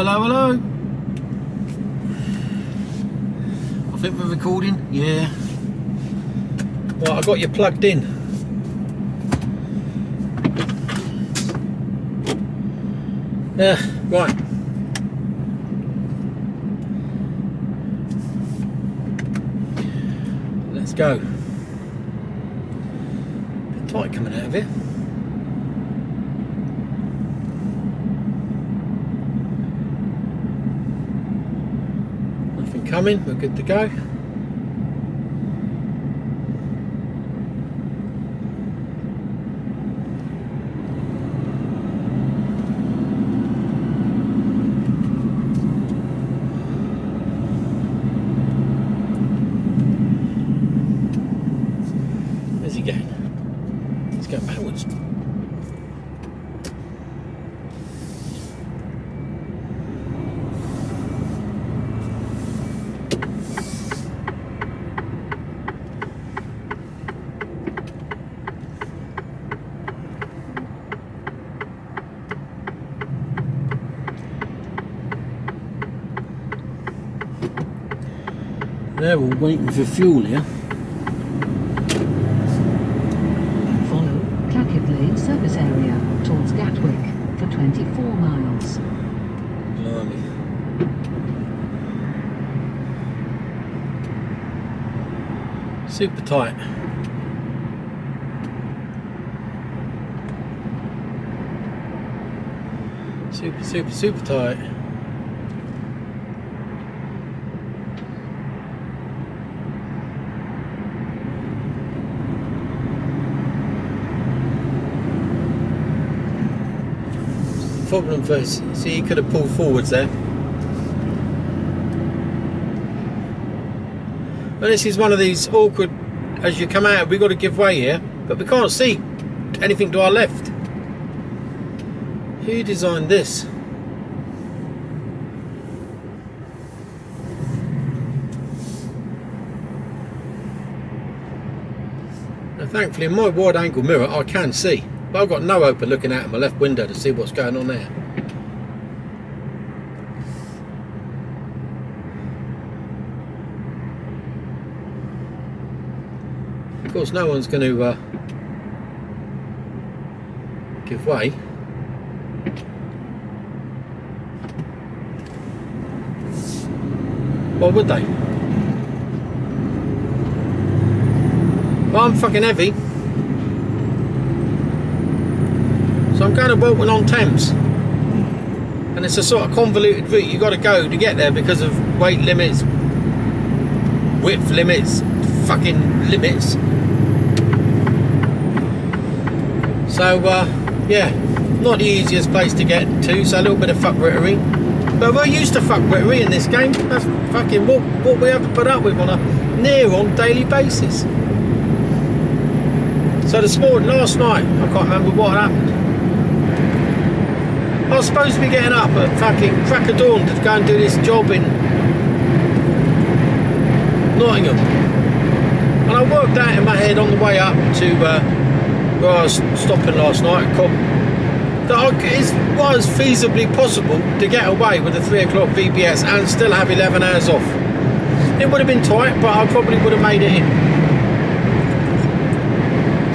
hello, hello. I think we're recording. Yeah. Right, I got you plugged in. Right. Let's go. Bit tight coming out of here. Nothing coming, we're good to go. Where's he going? Let's go backwards. They're all waiting for fuel here. Follow Clackett Lane service area towards Gatwick for 24 miles. Blimey. Super tight. Super tight. Problem first, see, you could have pulled forwards there. Well, this is one of these awkward, as you come out, we've got to give way here, but we can't see anything to our left. Who designed this? Now, thankfully, in my wide angle mirror, I can see. But I've got no hope of looking out of my left window to see what's going on there. Of course, no one's going to give way. Why would they? Well, I'm fucking heavy. So I'm going to Walton on Thames, and it's a sort of convoluted route you've got to go to get there because of weight limits, width limits, fucking limits. So yeah, not the easiest place to get to, so a little bit of fuckwittery. But we're used to fuckwittery in this game. That's fucking what we have to put up with on a near-on daily basis. So this morning, last night, I can't remember what happened. I was supposed to be getting up at fucking crack of dawn to go and do this job in Nottingham. And I worked out in my head on the way up to where I was stopping last night at Cobb, that it was feasibly possible to get away with a 3 o'clock VBS and still have 11 hours off. It would have been tight, but I probably would have made it in.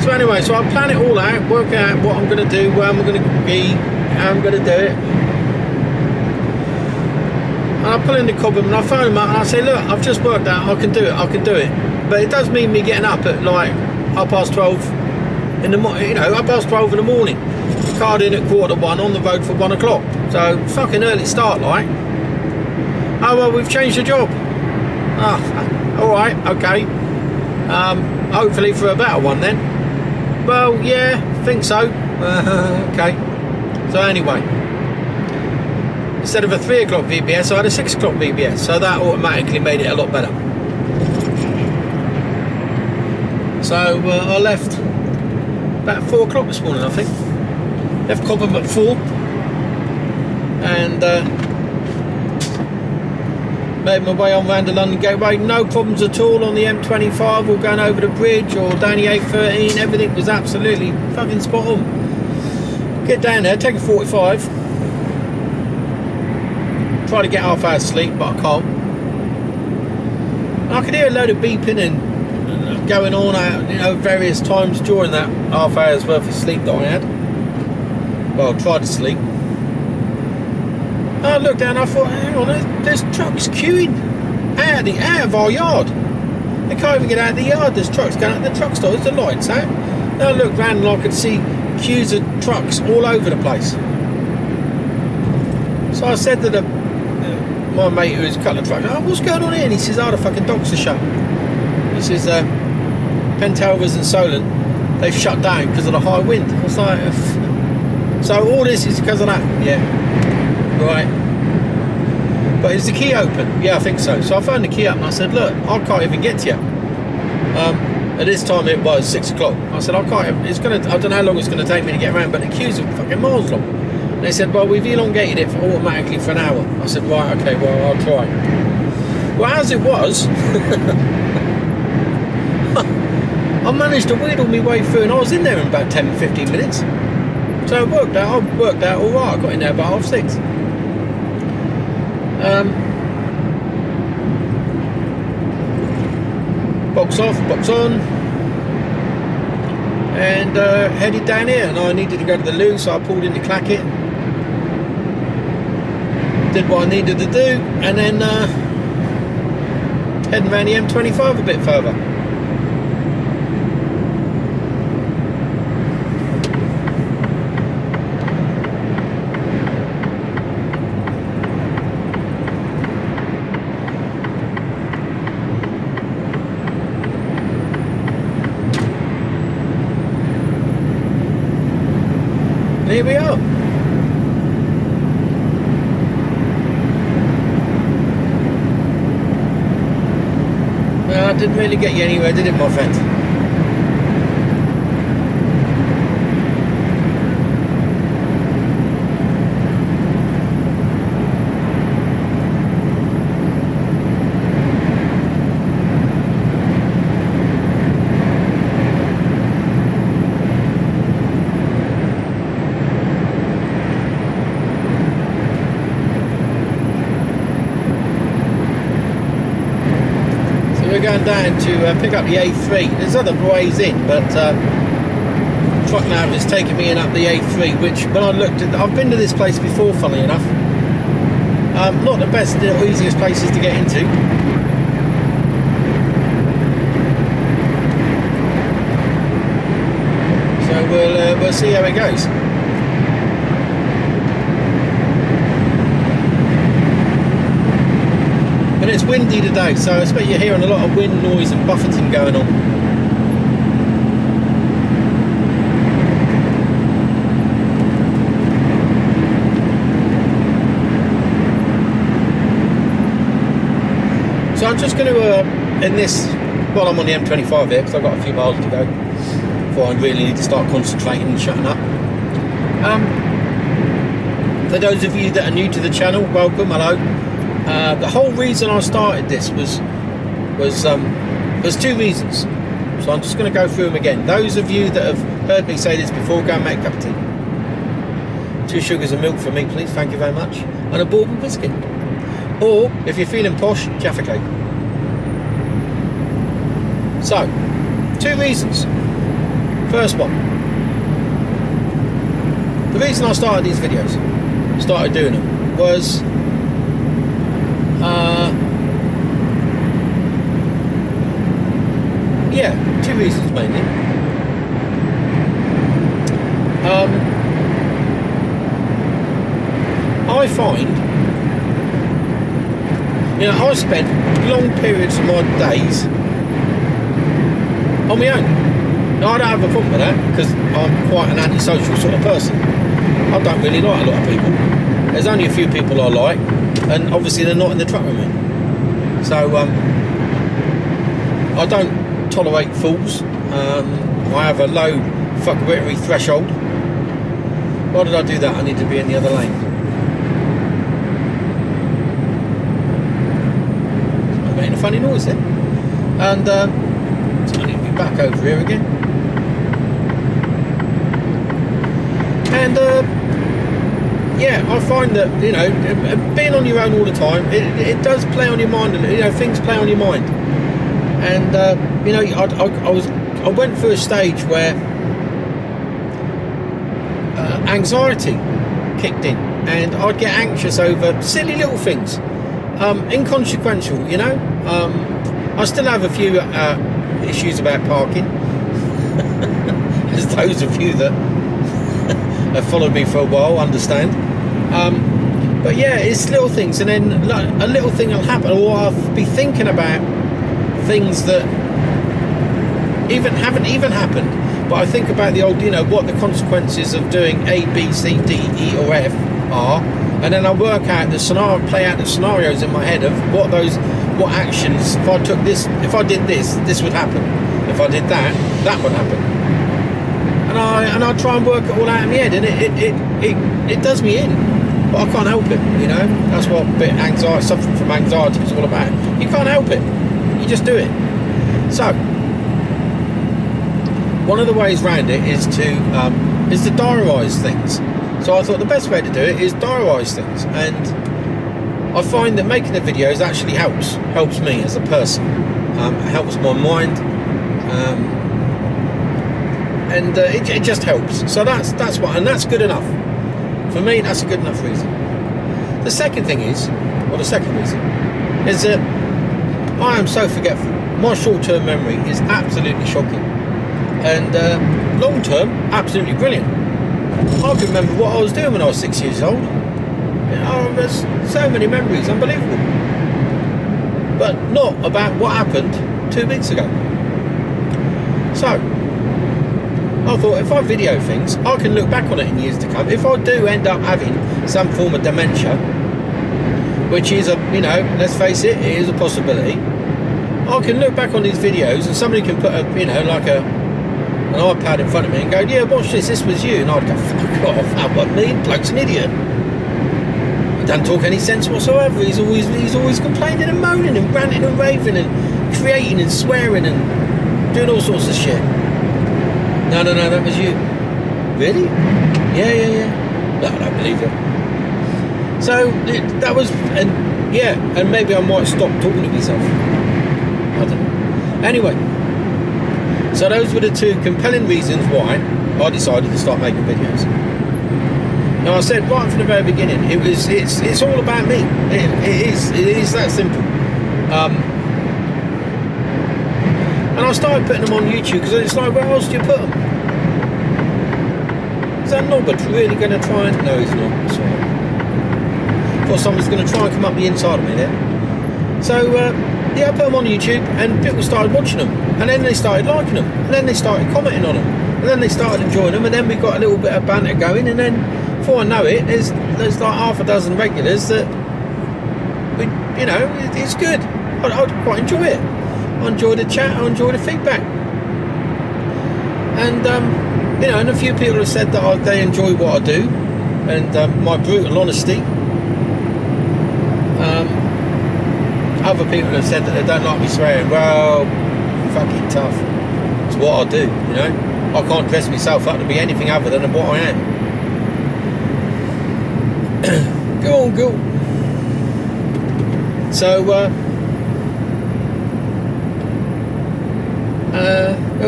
So anyway, so I'll plan it all out, work out what I'm going to do, where I'm going to be, how I'm going to do it. And I pull in the cobham and I phone him up and I say, look, I've just worked out, I can do it. But it does mean me getting up at like 12:30 in the morning, 12:30 in the morning. Card in at 1:45, on the road for 1 o'clock. So fucking early start, like. Oh well, we've changed the job. Ah, all right, okay. Hopefully for a better one then. Well, yeah, think so. Okay. So anyway, instead of a 3 o'clock VBS, I had a 6 o'clock VBS, so that automatically made it a lot better. So I left about 4 o'clock this morning, I think. Left Cobham at 4, and made my way on round the London Gateway. No problems at all on the M25 or going over the bridge or down the A13. Everything was absolutely fucking spot on. Get down there, take a 45, try to get half hour's sleep, but I can't. And I could hear a load of beeping and going on at, you know, various times during that half hour's worth of sleep that I had. Well, I tried to sleep. And I looked down, I thought, hang on, there's trucks queuing out of our yard. They can't even get out of the yard. There's trucks going out of the truck stop. There's the lights out. And I looked around and I could see queues of trucks all over the place. So I said to my mate who was a couple of trucks, oh, what's going on here? And he says, oh, the fucking docks are shut. He says, Pentalvers and Solent, they've shut down because of the high wind. I was like, so all this is because of that? Yeah, right. But is the key open? Yeah, I think so. So I phoned the key up and I said, look, I can't even get to you. At this time it was 6 o'clock. I said, I can't, I don't know how long it's going to take me to get around, but the queues are fucking miles long. And they said, well, we've elongated it automatically for an hour. I said, right, okay, well, I'll try. Well, as it was, I managed to wheedle my way through and I was in there in about 10-15 minutes. So it worked out, all right. I got in there about 6:30. Box off, box on, and headed down here. And I needed to go to the loo, so I pulled into Clackett, did what I needed to do, and then heading around the M25 a bit further. Here we are. Well, I didn't really get you anywhere, did it, my friend? We're going down to pick up the A3. There's other ways in, but truck nav is taking me in up the A3, which when I looked at, I've been to this place before, funnily enough. Not the best or easiest places to get into. So we'll see how it goes. And it's windy today, so I expect you're hearing a lot of wind noise and buffeting going on. So I'm just going to, in this, while I'm on the M25 here, because I've got a few miles to go before I really need to start concentrating and shutting up. For those of you that are new to the channel, welcome, hello. The whole reason I started this was two reasons. So I'm just going to go through them again. Those of you that have heard me say this before, go and make a cup of tea. 2 sugars of milk for me, please. Thank you very much. And a bourbon biscuit. Or, if you're feeling posh, Jaffa cake. So, 2 reasons. First one. The reason I started these videos, started doing them, was yeah, 2 reasons mainly. I find, you know, I spend long periods of my days on my own. Now, I don't have a problem with that because I'm quite an antisocial sort of person. I don't really like a lot of people. There's only a few people I like, and obviously they're not in the truck with me. So I don't tolerate fools. I have a low fuckwittery threshold. Why did I do that? I need to be in the other lane. I'm making a funny noise then. And so I need to be back over here again. And yeah, I find that, you know, being on your own all the time, it does play on your mind, and you know, things play on your mind. And you know, I went through a stage where anxiety kicked in, and I'd get anxious over silly little things, inconsequential, you know. I still have a few issues about parking, as those of you that have followed me for a while understand. But yeah, it's little things, and then like, a little thing will happen, or I'll be thinking about things that haven't even happened, but I think about the old, you know, what the consequences of doing A, B, C, D, E or F are, and then I work out the scenario, play out the scenarios in my head of what actions, if I took this, if I did this would happen, if I did that would happen, and I try and work it all out in my head, and it does me in, but I can't help it, you know. That's what suffering from anxiety is all about. You can't help it, you just do it. So one of the ways around it is to diarise things. So I thought the best way to do it is diarise things, and I find that making the videos actually helps me as a person. It helps my mind, and it just helps. So that's what, and that's good enough for me. That's a good enough reason. The second reason is that I am so forgetful. My short-term memory is absolutely shocking, and long-term, absolutely brilliant. I can remember what I was doing when I was 6 years old. You know, there's so many memories, unbelievable. But not about what happened 2 weeks ago. So I thought, if I video things, I can look back on it in years to come. If I do end up having some form of dementia, which is you know, let's face it, it is a possibility, I can look back on these videos and somebody can put an iPad in front of me and go, yeah, watch this was you, and I'd go, fuck off, that wasn't me, bloke's an idiot. He doesn't talk any sense whatsoever. He's always complaining and moaning and ranting and raving and creating and swearing and doing all sorts of shit. No, that was you. Really? Yeah. No, I don't believe it. So that was, and maybe I might stop talking to myself. I don't know. Anyway, so those were the two compelling reasons why I decided to start making videos. Now, I said right from the very beginning, it's all about me. It is that simple. And I started putting them on YouTube because it's like, where else do you put them? Is that Norbert really going to try and... No, he's not. Sorry. I thought someone's going to try and come up the inside of me there. So, yeah, I put them on YouTube, and people started watching them, and then they started liking them, and then they started commenting on them, and then they started enjoying them, and then we got a little bit of banter going, and then before I know it, there's like half a dozen regulars that you know, it's good. I quite enjoy it. I enjoy the chat, I enjoy the feedback, and you know, and a few people have said that they enjoy what I do, and my brutal honesty. Other people have said that they don't like me swearing. Well, fucking tough. It's what I do, you know. I can't dress myself up to be anything other than what I am. Go on, go. So, where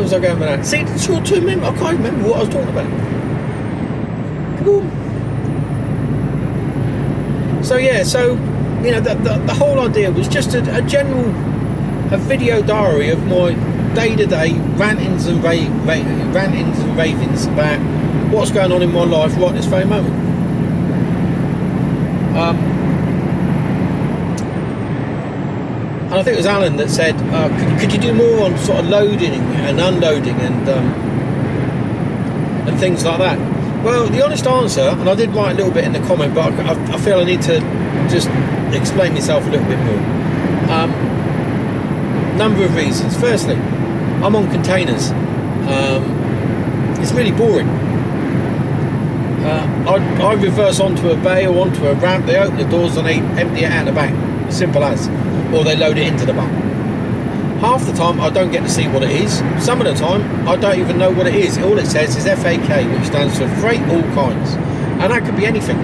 was I going with that? See, short-term memory. I can't remember what I was talking about. Come on. So yeah, you know, the whole idea was just a video diary of my day-to-day rantings and ravings about what's going on in my life right this very moment. And I think it was Alan that said, could you do more on sort of loading and unloading and things like that? Well, the honest answer, and I did write a little bit in the comment, but I feel I need to just explain myself a little bit more. Number of reasons. Firstly, I'm on containers. It's really boring. I reverse onto a bay or onto a ramp, they open the doors and they empty it out the back. Simple as. Or they load it into the back. Half the time I don't get to see what it is. Some of the time I don't even know what it is. All it says is FAK, which stands for freight all kinds. And that could be anything.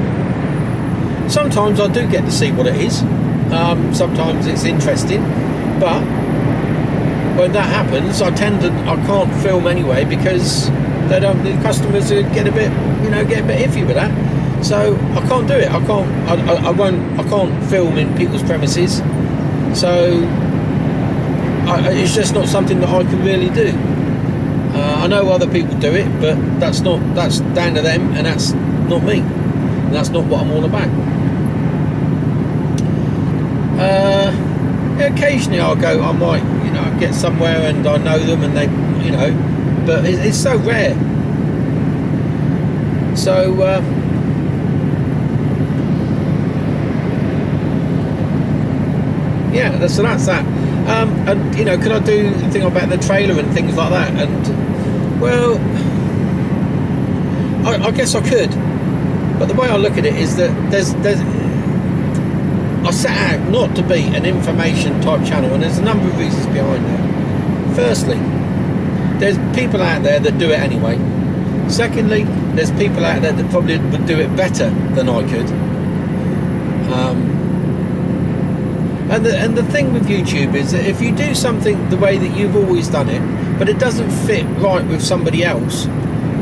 Sometimes I do get to see what it is. Sometimes it's interesting, but when that happens, I can't film anyway because the customers get a bit iffy with that. So I can't do it. I can't film in people's premises. So it's just not something that I can really do. I know other people do it, but that's down to them, and that's not me. And that's not what I'm all about. Occasionally I might get somewhere and I know them and they, but it's so rare. So yeah, so that's that. And could I do a thing about the trailer and things like that? And well, I guess I could, but the way I look at it is that there's I set out not to be an information type channel, and there's a number of reasons behind that. Firstly, there's people out there that do it anyway. Secondly, there's people out there that probably would do it better than I could. And the thing with YouTube is that if you do something the way that you've always done it, but it doesn't fit right with somebody else,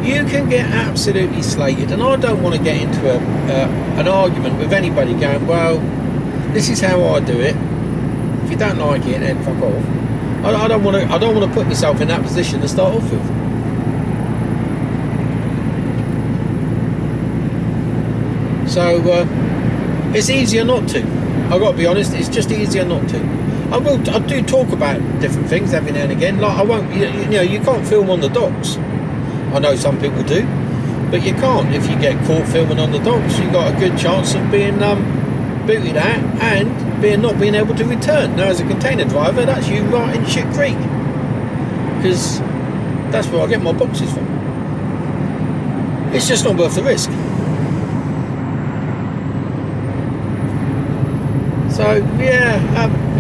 you can get absolutely slated. And I don't want to get into an argument with anybody going, well, this is how I do it. If you don't like it, then fuck off. I don't want to put myself in that position to start off with. So it's easier not to. I've got to be honest. It's just easier not to. I do talk about different things every now and again. Like I won't. You can't film on the docks. I know some people do, but you can't. If you get caught filming on the docks, you've got a good chance of being booted out and not being able to return. Now, as a container driver, that's you right in shit creek, because that's where I get my boxes from. It's just not worth the risk. So yeah,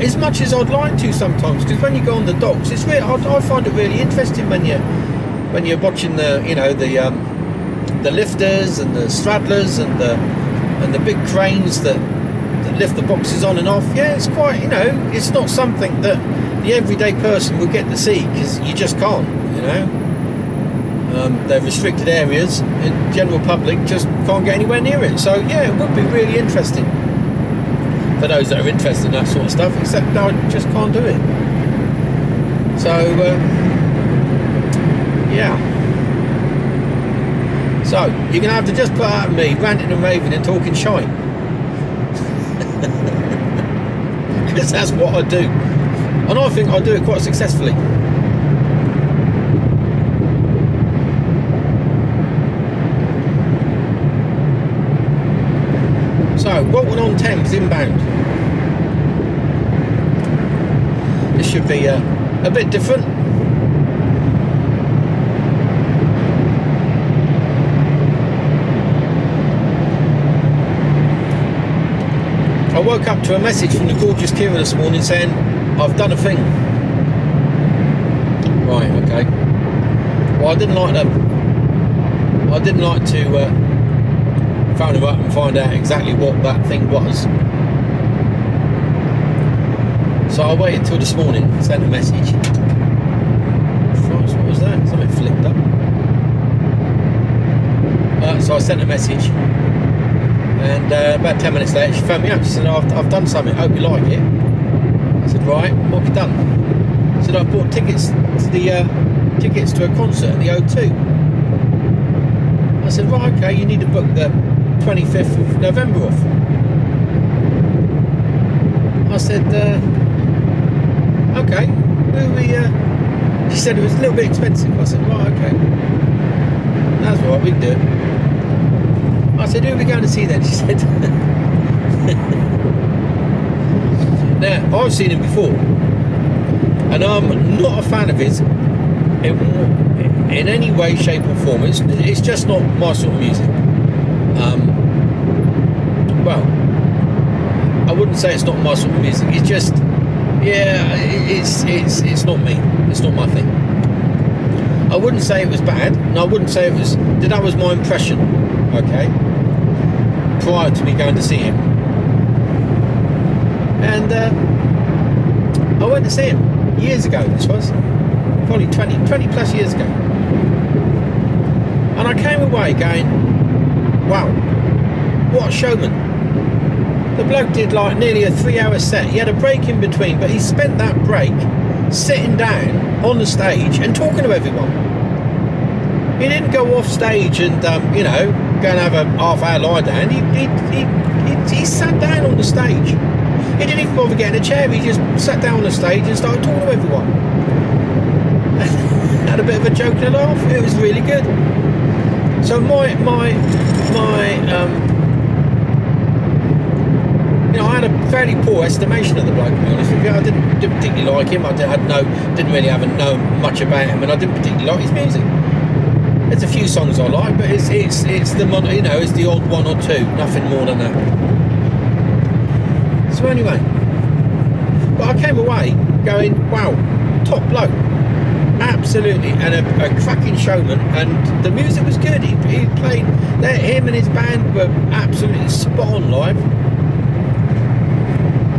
as much as I'd like to sometimes, because when you go on the docks, it's really, I find it really interesting when you're watching the lifters and the straddlers and the big cranes that lift the boxes on and off. Yeah, it's quite, it's not something that the everyday person will get to see, because you just can't, they're restricted areas, and general public just can't get anywhere near it. So yeah, it would be really interesting for those that are interested in that sort of stuff, except no, I just can't do it. So yeah, so you're gonna have to just put out of me ranting and raving and talking shite, because that's what I do, and I think I do it quite successfully. So, Walton on Thames inbound. This should be a bit different. I woke up to a message from the gorgeous Kira this morning saying, I've done a thing. Right, okay. Well, I didn't like to phone her up and find out exactly what that thing was. So I waited till this morning, sent a message. Christ, what was that? Something flipped up. So I sent a message, and about 10 minutes later she phoned me up. She said, I've done something, hope you like it. I said, right, what have you done? She said, I've bought tickets to a concert at the O2. I said, right, okay, you need to book the 25th of November off. I said, okay. She said it was a little bit expensive. I said, right, okay. That's all right, we can do it. I said, who are we going to see then? She said, now, I've seen him before, and I'm not a fan of his in any way, shape or form. It's just not my sort of music. Well, I wouldn't say it's not my sort of music. It's just, yeah, it's not me. It's not my thing. I wouldn't say it was bad, and I wouldn't say it was. That was my impression. Okay. prior to me going to see him. And I went to see him years ago, this was probably 20 plus years ago, and I came away going, wow, what a showman. The bloke did like nearly a 3-hour set. He had a break in between, but he spent that break sitting down on the stage and talking to everyone. He didn't go off stage and you know, go and have a half-hour lie down. He sat down on the stage. He didn't even bother getting a chair. He just sat down on the stage and started talking to everyone. Had a bit of a joke and a laugh. It was really good. So my you know, I had a fairly poor estimation of the bloke, to be honest with you. I didn't particularly like him. Didn't really know much about him, and I didn't particularly like his music. There's a few songs I like, but it's the, you know, it's the odd one or two, nothing more than that. So anyway, but I came away going, wow, top bloke, absolutely, and a cracking showman, and the music was good. He played, him and his band were absolutely spot on live.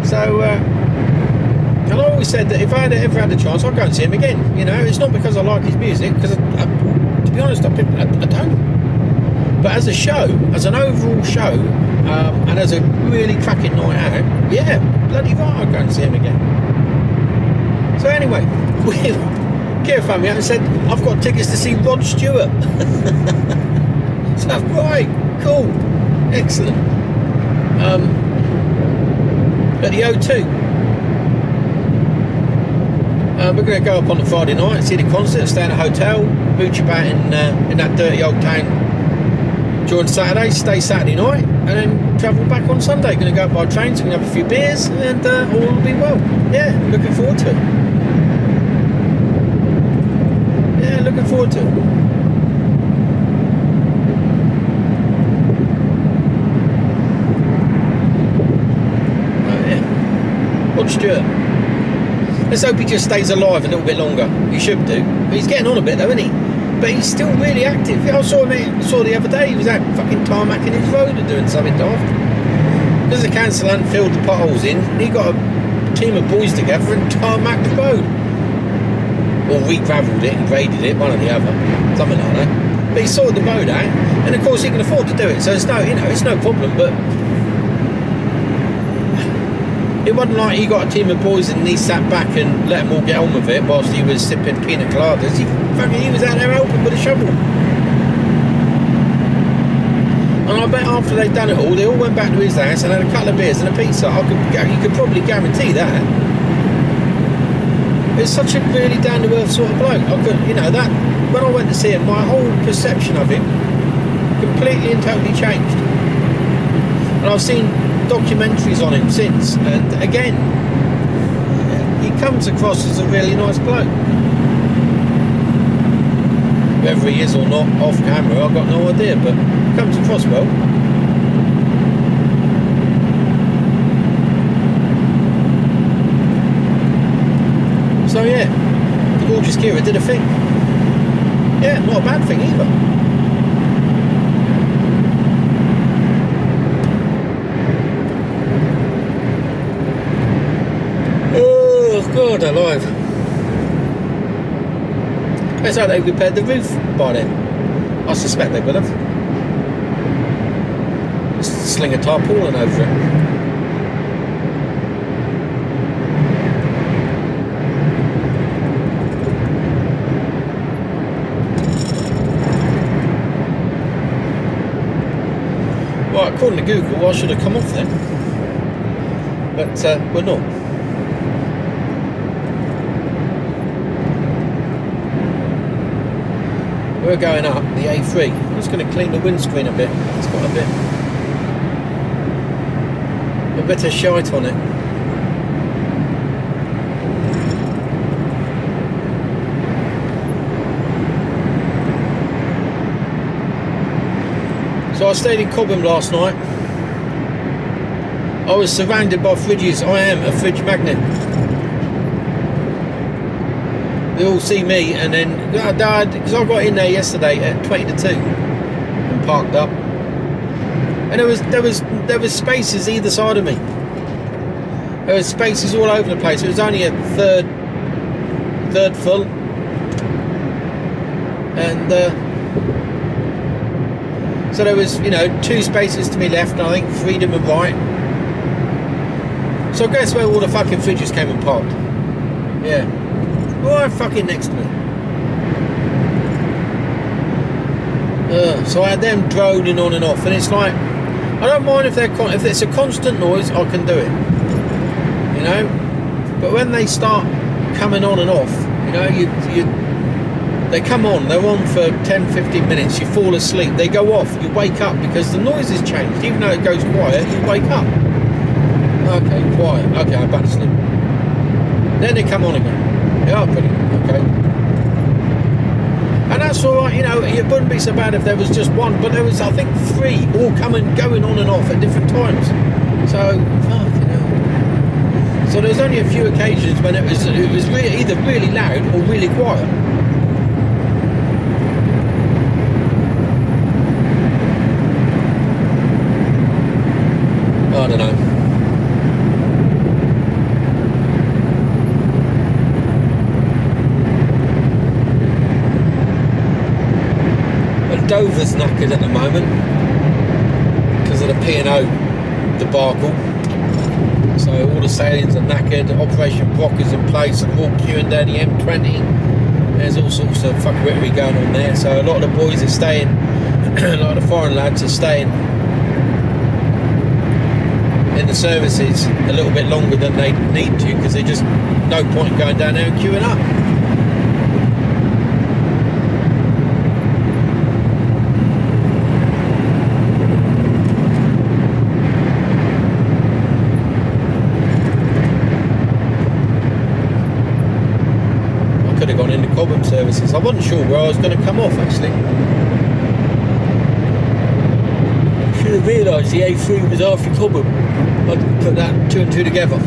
So, and I always said that if I ever had a chance, I'd go and see him again. You know, it's not because I like his music, because to be honest, I don't. But as a show, as an overall show, and as a really cracking night out, yeah, bloody right, I'd go and see him again. So anyway, Kira phoned me up and said, I've got tickets to see Rod Stewart. So, right, cool, excellent. At the O2. We're going to go up on the Friday night, see the concert, stay in a hotel, mooch about in that dirty old town during Saturday, stay Saturday night, and then travel back on Sunday. Going to go up by train, so we can have a few beers, and all will be well. Yeah, looking forward to it. Yeah, looking forward to it. Rod Stewart. Let's hope he just stays alive a little bit longer. He should do. He's getting on a bit though, isn't he? But he's still really active. I saw the other day, he was out fucking tarmacking his road and doing something daft. Because the council hadn't filled the potholes in, he got a team of boys together and tarmacked the road. Or re-gravelled it and graded it, one or the other. Something like that. But he sorted the road out, and of course he can afford to do it, so it's no, you know, it's no problem, but it wasn't like he got a team of boys and he sat back and let them all get on with it whilst he was sipping pina coladas. He was out there helping with a shovel. And I bet after they'd done it all, they all went back to his house and had a couple of beers and a pizza. You could probably guarantee that. It's such a really down-to-earth sort of bloke. You know, that when I went to see him, my whole perception of him completely and totally changed. And I've seen documentaries on him since, and again, he comes across as a really nice bloke. Whether he is or not off camera, I've got no idea, but he comes across well. So yeah, the gorgeous Kira did a thing. Yeah, not a bad thing either. God alive. Let's hope they repaired the roof by then. I suspect they would have. Just sling a tarpaulin over it. Right, according to Google, I should have come off then. But we're not. We're going up the A3. I'm just going to clean the windscreen a bit. It's got a bit of shite on it. So I stayed in Cobham last night. I was surrounded by fridges. I am a fridge magnet. They all see me, and then because I got in there yesterday at 20 to 2 and parked up, And there was spaces either side of me. There was spaces all over the place. It was only a third full, and so there was, you know, 2 spaces to me left, and I think 3 to my right. So guess where all the fucking fridges came and parked? Yeah, right fucking next to me. So I had them droning on and off, and it's like, I don't mind if if it's a constant noise, I can do it, you know. But when they start coming on and off, you know, they come on, they're on for 10-15 minutes, you fall asleep, they go off, you wake up because the noise has changed. Even though it goes quiet, you wake up. Okay, quiet, okay, I'm back to sleep. Then they come on again. Yeah, brilliant, okay. And that's alright, you know, it wouldn't be so bad if there was just one, but there was, I think, 3 all going on and off at different times. So, fucking hell. So there was only a few occasions when it was really, either really loud or really quiet. I don't know. Dover's knackered at the moment because of the P&O debacle. So all the sailings are knackered. Operation Brock is in place, and more queuing down the M20. There's all sorts of fuckery going on there. So a lot of the boys are staying. A lot of the foreign lads are staying in the services a little bit longer than they need to, because there's just no point going down there and queuing up. Services. I wasn't sure where I was going to come off, actually. Should have realised the A3 was after Cobham. I'd put that 2 and 2 together.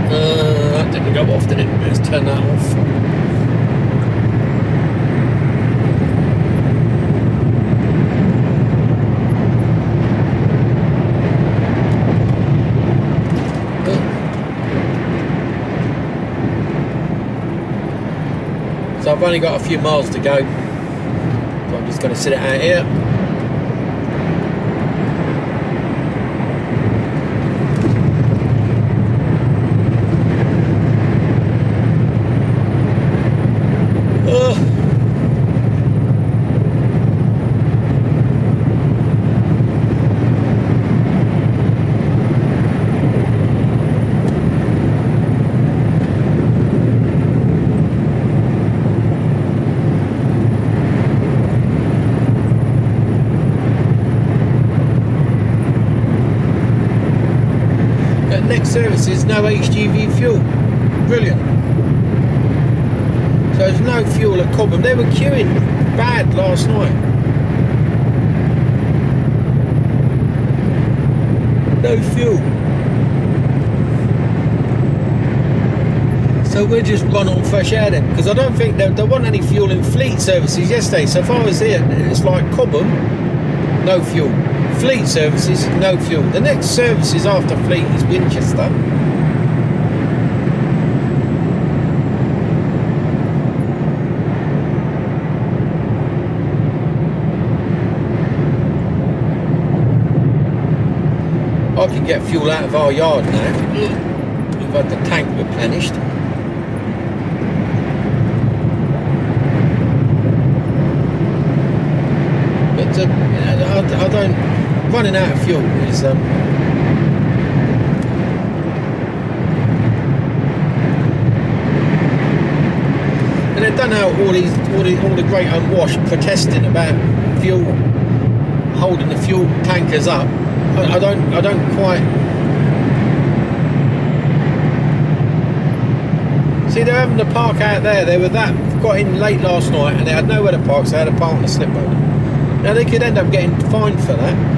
That didn't go off, did it? Let's turn that off. So I've only got a few miles to go, so I'm just going to sit it out here. Services, no HGV fuel. Brilliant. So there's no fuel at Cobham. They were queuing bad last night. No fuel. So we'll just run on fresh air then, because I don't think there wasn't any fuel in Fleet services yesterday. So if I was here, it's like Cobham, no fuel. Fleet services, no fuel. The next services after Fleet is Winchester. I can get fuel out of our yard now. We've had the tank replenished. But you know, I don't. Running out of fuel is and they've done out all the great unwashed protesting about fuel, holding the fuel tankers up. I don't quite see. They're having to park out there. They were got in late last night and they had nowhere to park, so they had to park on the slip road. Now they could end up getting fined for that.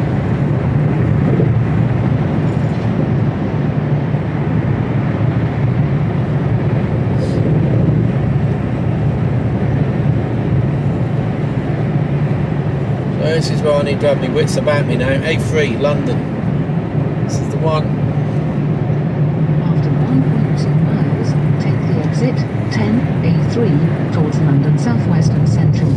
this is where I need to have my wits about me now. A3, London. This is the one. After 1.2 miles, take the exit 10A3 towards London South West and Central.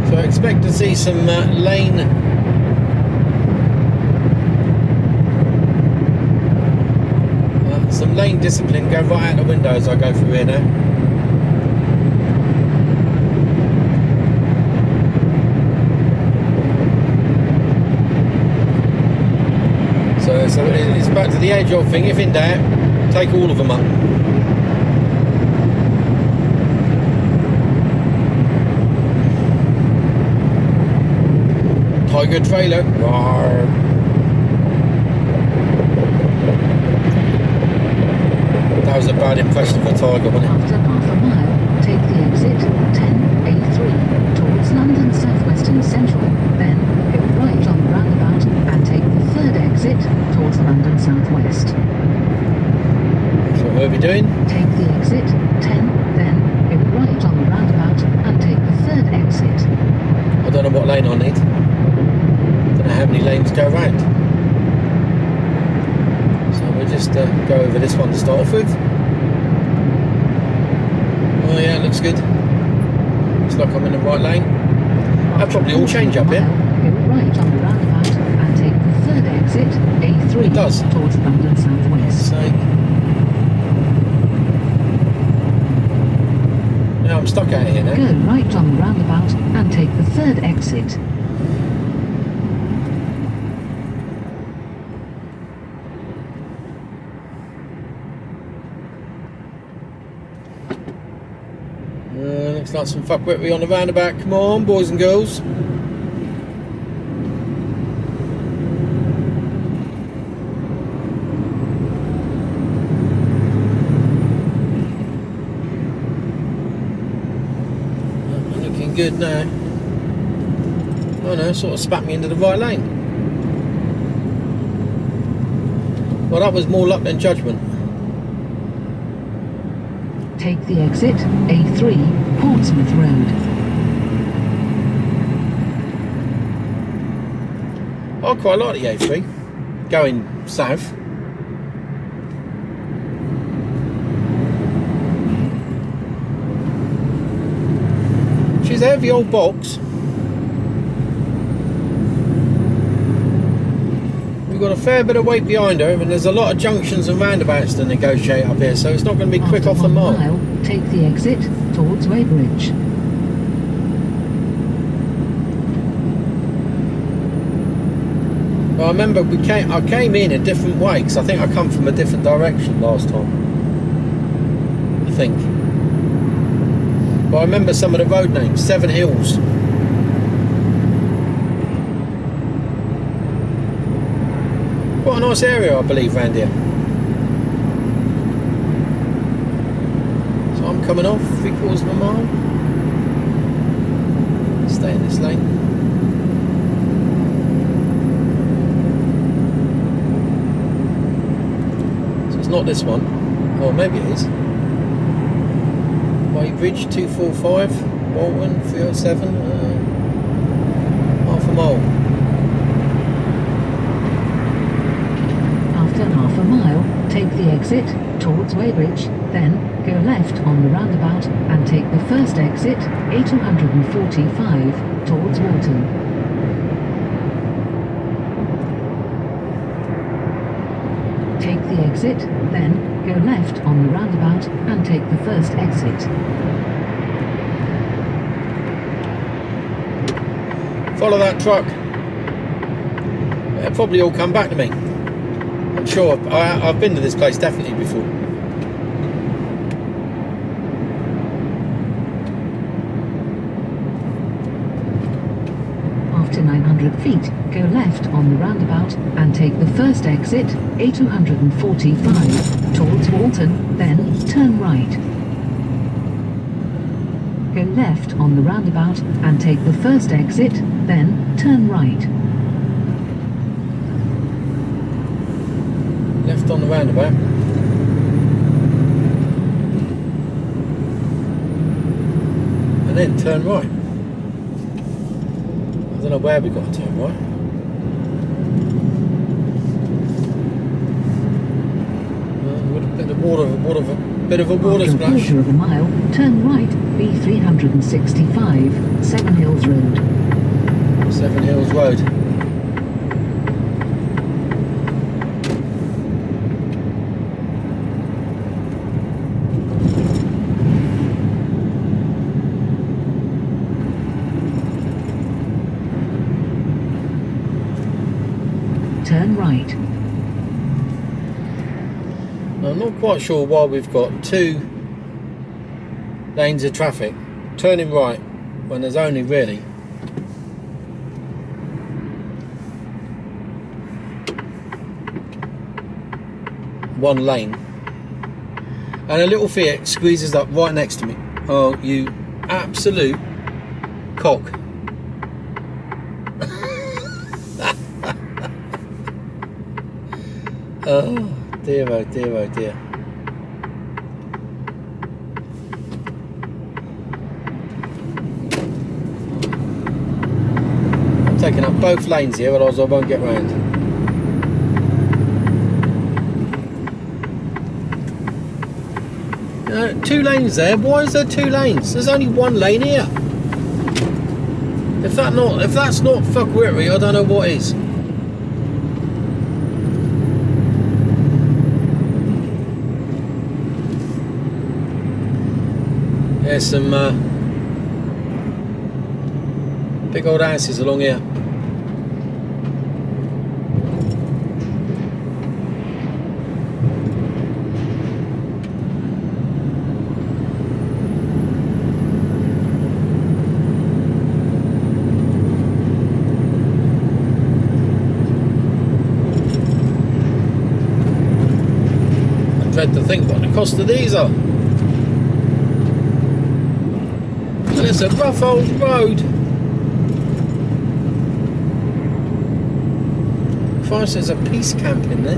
So I expect to see some lane discipline go right out the window as I go through here now. So it's back to the age-old thing, if in doubt, take all of them up. Tiger trailer. Rawr. That was a bad impression of a tiger, wasn't it? After half a mile, take the exit 10A3 towards London South West and Central. Then go right on the roundabout and take the third exit towards London South West. So what we'll be doing? Take the exit 10, then go right on the roundabout and take the third exit. I don't know what lane I need. Don't know how many lanes go round. So we'll just go over this one to start off with. Oh yeah, it looks good. Looks like I'm in the right lane. I'll probably all change up here. Go right on the roundabout and take the third exit, A3, It does. towards London South West. So now I'm stuck out here now. Go right on the roundabout and take the third exit. Looks like some fuckwittery on the roundabout. Come on, boys and girls. Looking good now. Oh no, sort of spat me into the right lane. Well, that was more luck than judgment. Take the exit A3, Portsmouth Road. I quite like the A3 going south. She's a heavy old box. We've got a fair bit of weight behind her, and there's a lot of junctions and roundabouts to negotiate up here, so it's not going to be quick off the mark. After 1 mile, take the exit towards Weybridge. Well, I remember I came in a different way, because I think I come from a different direction last time. I think. But I remember some of the road names. Seven Hills. Quite a nice area, I believe, round here. So I'm coming off 3/4 of a mile. Stay in this lane. So it's not this one. Oh, maybe it is. Weybridge 245, Walton 307. Half a mile. After half a mile, take the exit towards Weybridge, then go left on the roundabout and take the first exit, A245, towards Walton. Take the exit, then go left on the roundabout and take the first exit. Follow that truck. They'll probably all come back to me. I'm sure I've been to this place definitely before. After 900 feet, go left on the roundabout and take the first exit, A245, towards Walton, then turn right. Go left on the roundabout and take the first exit, then turn right. Left on the roundabout. And then turn right. I don't know where we got to turn right. Bit of a water After splash. a quarter of a mile, turn right, B365, Seven Hills Road. Seven Hills Road. Turn right. I'm not quite sure why we've got 2 lanes of traffic turning right when there's only really one lane, and a little Fiat squeezes up right next to me. Oh, you absolute cock. Oh dear, oh dear, oh dear. I'm taking up both lanes here, otherwise I won't get round. 2 lanes there. Why is there 2 lanes? There's only 1 lane here. If that's not fuckwittery, I don't know what is. There's some big old houses along here. I dread to think what the cost of these are. And it's a rough old road. Christ, there's a peace camp in there.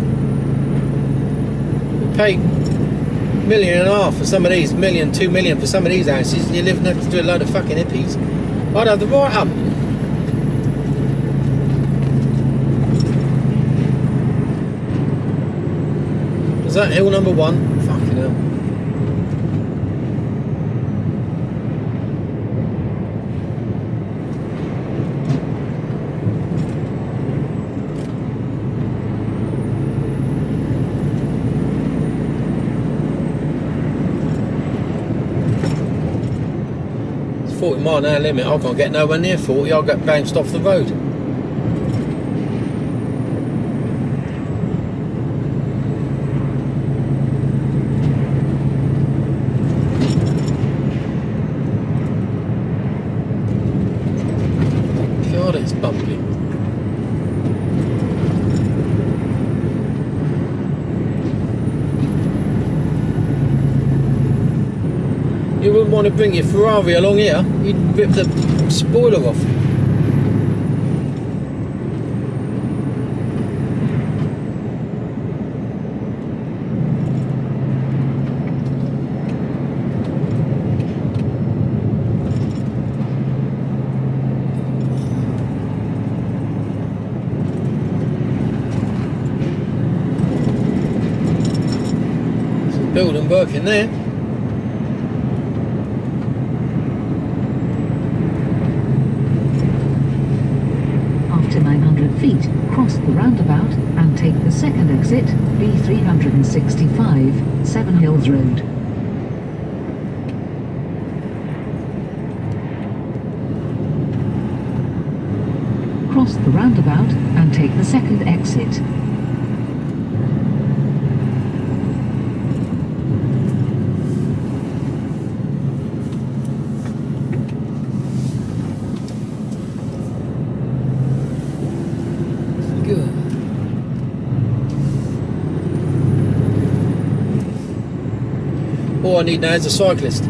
We pay $1.5 million for some of these, $1 million, $2 million for some of these houses, and you're living next to a load of fucking hippies. I'd have the right up. Is that hill number 1? Fucking hell. It's 40 mile an hour limit. I can't get nowhere near 40. I'll get bounced off the road. God, it's bumpy. You wouldn't want to bring your Ferrari along here, you'd rip the spoiler off. There's a building working there. After 900 feet, cross the roundabout and take the second exit, B365, Seven Hills Road. Cross the roundabout and take the second exit. Good. All I need now is a cyclist.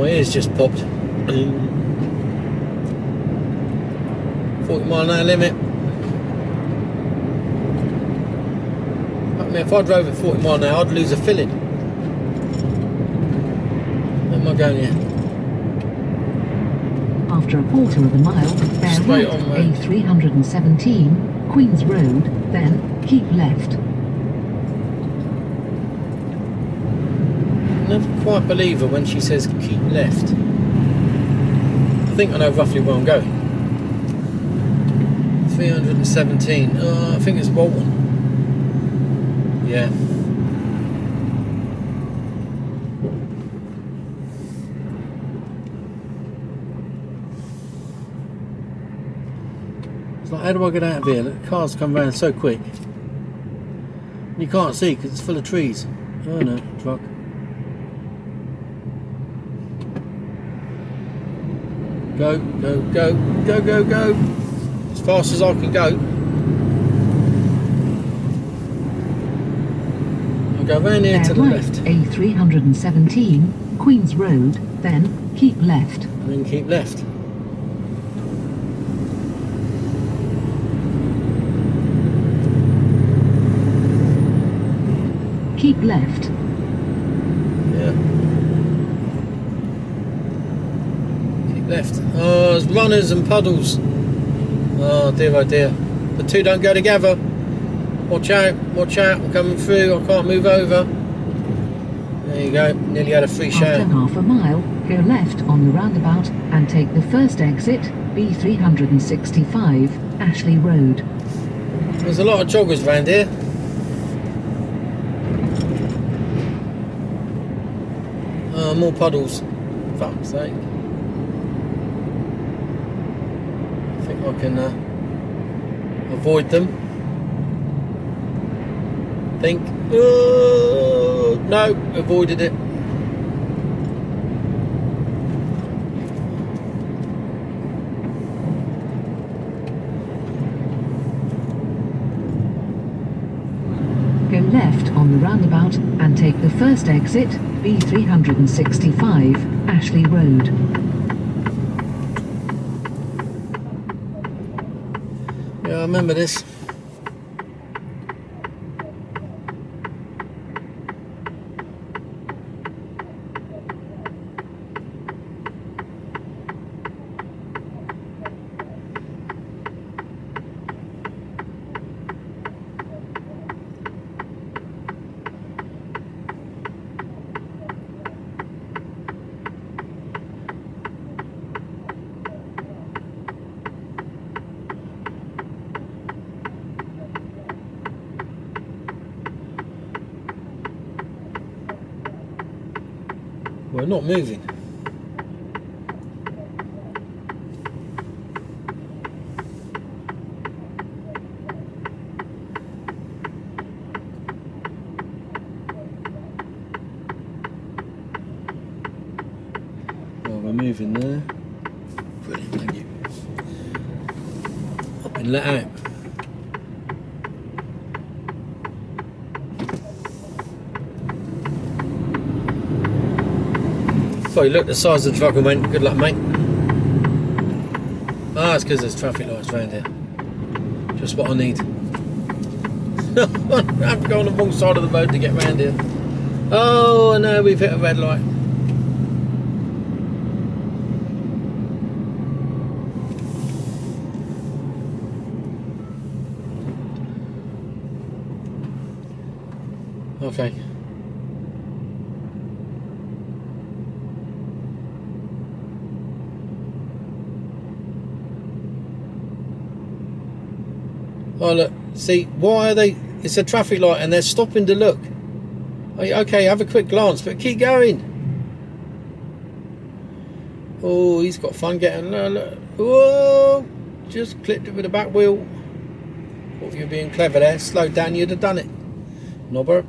My ears just popped. 40 mile an hour limit. I mean, if I drove at 40 mile an hour, I'd lose a filling. Where am I going here? After a quarter of a mile, bear Straight right on road. A317, Queen's Road, then keep left. I never quite believe her when she says keep left. I think I know roughly where I'm going. 317. I think it's Walton. Yeah. It's like, how do I get out of here? The cars come round so quick. You can't see because it's full of trees. Oh no, truck. Go, go, go, go, go, go. As fast as I can go. I'll go round here Bear to the right left. A317, Queen's Road, then keep left. And then keep left. Keep left. Yeah. Keep left. Oh, there's runners and puddles. Oh dear, oh dear. The two don't go together. Watch out, I'm coming through, I can't move over. There you go, nearly had a free After shower. half a mile, go left on the roundabout and take the first exit, B365, Ashley Road. There's a lot of joggers around here. Oh, more puddles. Fuck's sake. I think I can avoid them. Think. Oh, no, avoided it. Go left on the roundabout and take the first exit, B365, Ashley Road. Yeah, I remember this. We're not moving. Well, we're moving there. Brilliant, thank you. I've been let out. So he looked at the size of the truck and went, good luck mate. Ah, it's because there's traffic lights around here. Just what I need. I have to go on the wrong side of the road to get round here. Oh no, we've hit a red light. Okay. Oh look, see, why are they, it's a traffic light and they're stopping to look. Okay, have a quick glance, but keep going. Oh, he's got fun getting, look. Whoa, just clipped it with the back wheel. Thought you were being clever there, slowed down, you'd have done it. Knobber.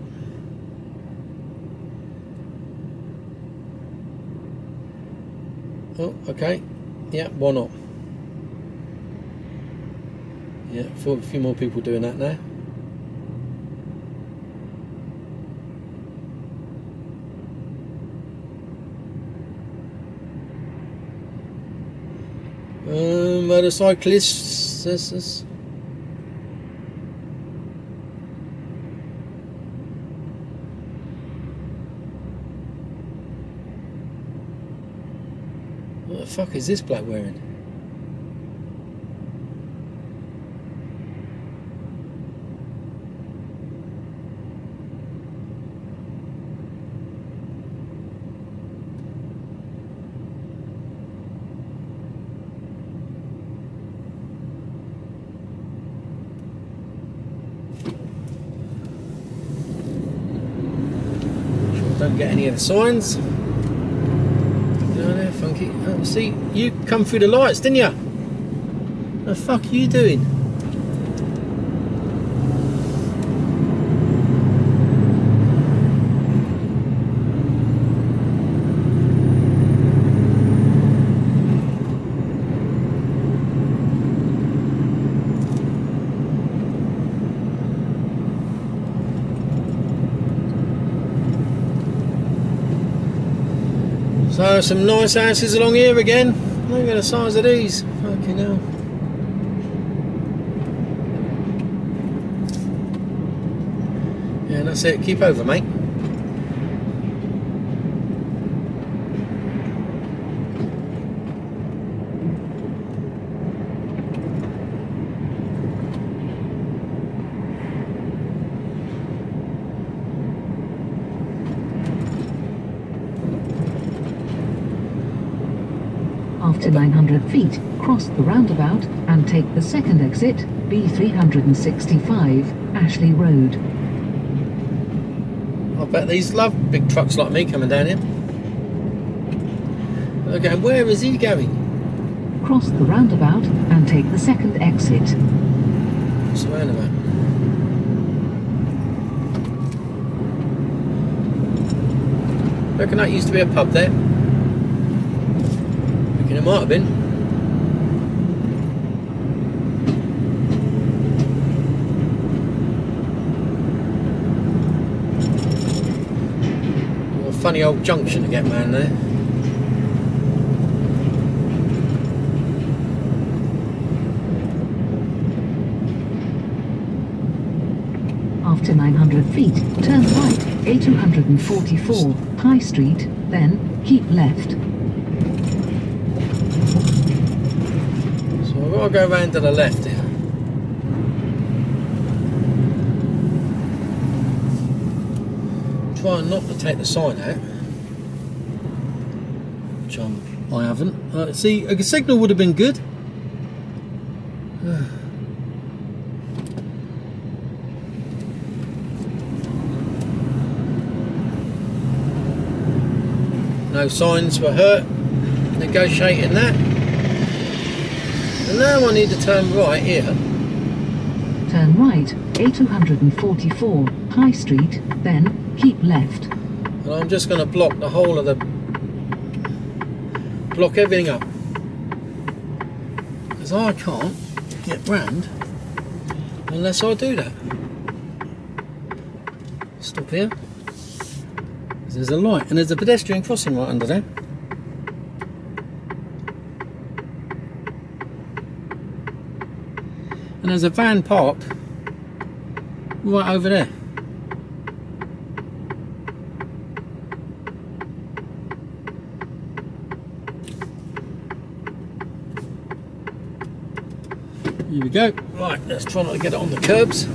Oh, okay, yeah, why not? Yeah, a few more people doing that now. some motorcyclists. What the fuck is this bloke wearing? Don't get any of the signs. No, they're funky. Oh, see, you come through the lights, didn't you? What the fuck are you doing? So some nice houses along here again. Look at the size of these. Fucking hell. Yeah, that's it. Keep over, mate. After 900 feet, cross the roundabout and take the second exit, B365, Ashley Road. I bet these love big trucks like me coming down here. They're going, where is he going? Cross the roundabout and take the second exit. What's the roundabout? Reckon that used to be a pub there. Reckon it might have been. What a funny old junction to get round there. After 900 feet, turn right, A244, High Street, then keep left. So I've got to go round to the left here. Try not to take the sign out, which I haven't. See, a signal would have been good. No signs were hurt. Negotiating that. And now I need to turn right here. Turn right, A244, High Street, then keep left. And I'm just going to block the whole of the... block everything up. Because I can't get round unless I do that. Stop here. There's a light and there's a pedestrian crossing right under there. And there's a van parked right over there. Here we go. Right, let's try not to get it on the curbs.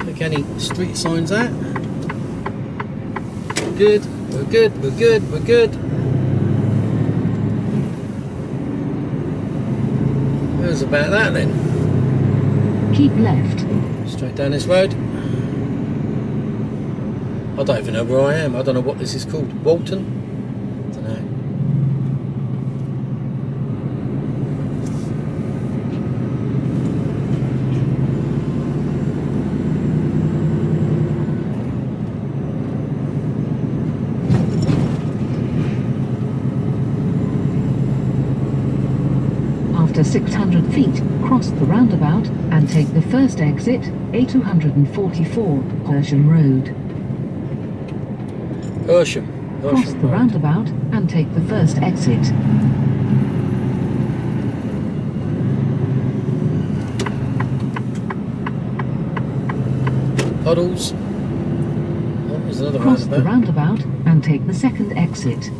Take any street signs out. Good, we're good, we're good, we're good. How's about that then? Keep left. Straight down this road. I don't even know where I am. I don't know what this is called. Walton? I don't know. After 600 feet, cross the roundabout and take the first exit, A244, Hersham Road. Hersham. Cross the roundabout and take the first exit. Puddles. Oh, there's another Cross the roundabout. roundabout and take the second exit.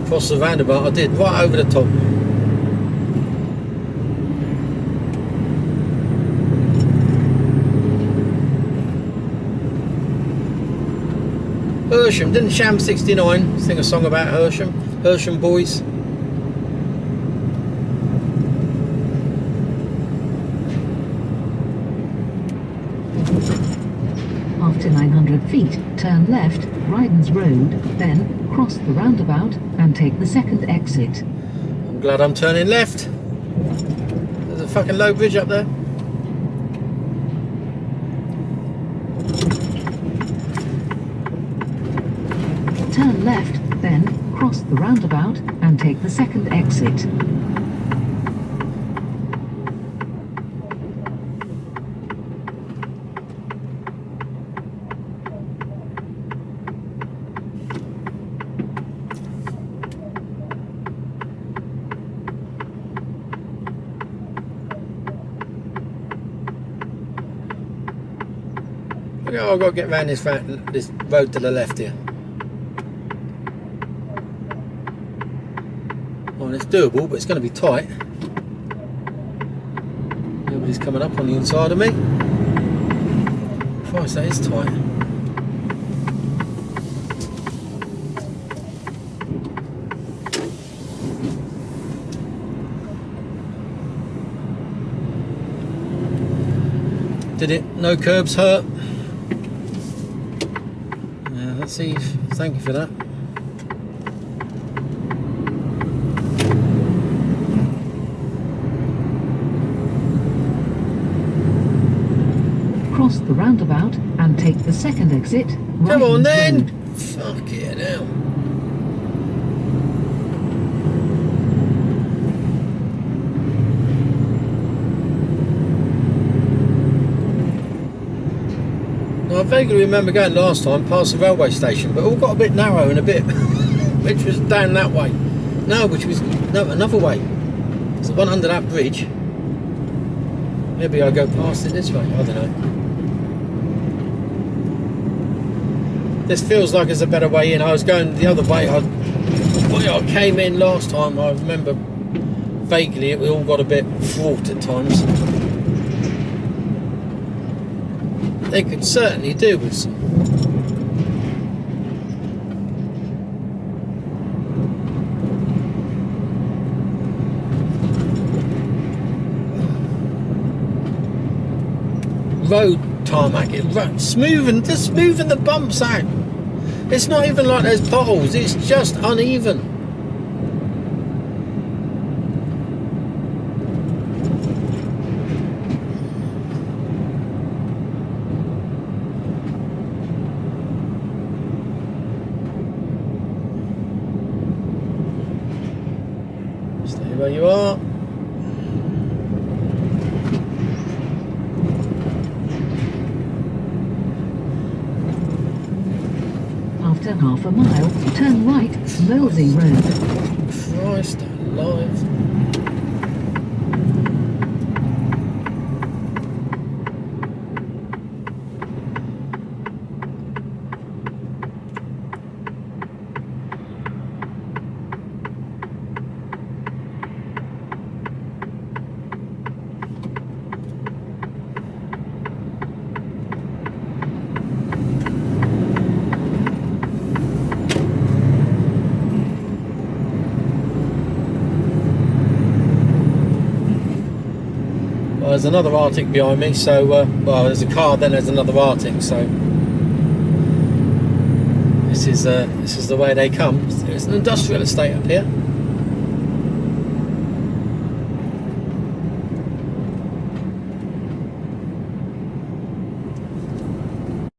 Cross the roundabout, I did, right over the top. Hersham, didn't Sham 69 sing a song about Hersham? Hersham boys. After 900 feet, turn left, Rydens Road, then cross the roundabout and take the second exit. I'm glad I'm turning left. There's a fucking low bridge up there. Turn left, then cross the roundabout and take the second exit. Look how I've got to get around this road to the left here. Oh, and it's doable, but it's going to be tight. Nobody's coming up on the inside of me. Christ, that is tight. Did it? No curbs hurt. Yeah, let's see. Thank you for that. Cross the roundabout and take the second exit. Come on then! Road. Fuck it now. I vaguely remember going last time past the railway station, but it all got a bit narrow and a bit, which was down that way. No, which was another way. It's the one under that bridge. Maybe I go past it this way. I don't know. This feels like it's a better way in. I was going the other way. I came in last time. I remember vaguely it all got a bit fraught at times. They could certainly do with some. Road tarmac, just smoothing the bumps out. It's not even like there's potholes, it's just uneven. Stay where you are. After half a mile, turn right, Millsy Road. Christ alive. There's another Arctic behind me, so well, there's a car, then there's another Arctic, so this is the way they come. It's an industrial estate up here.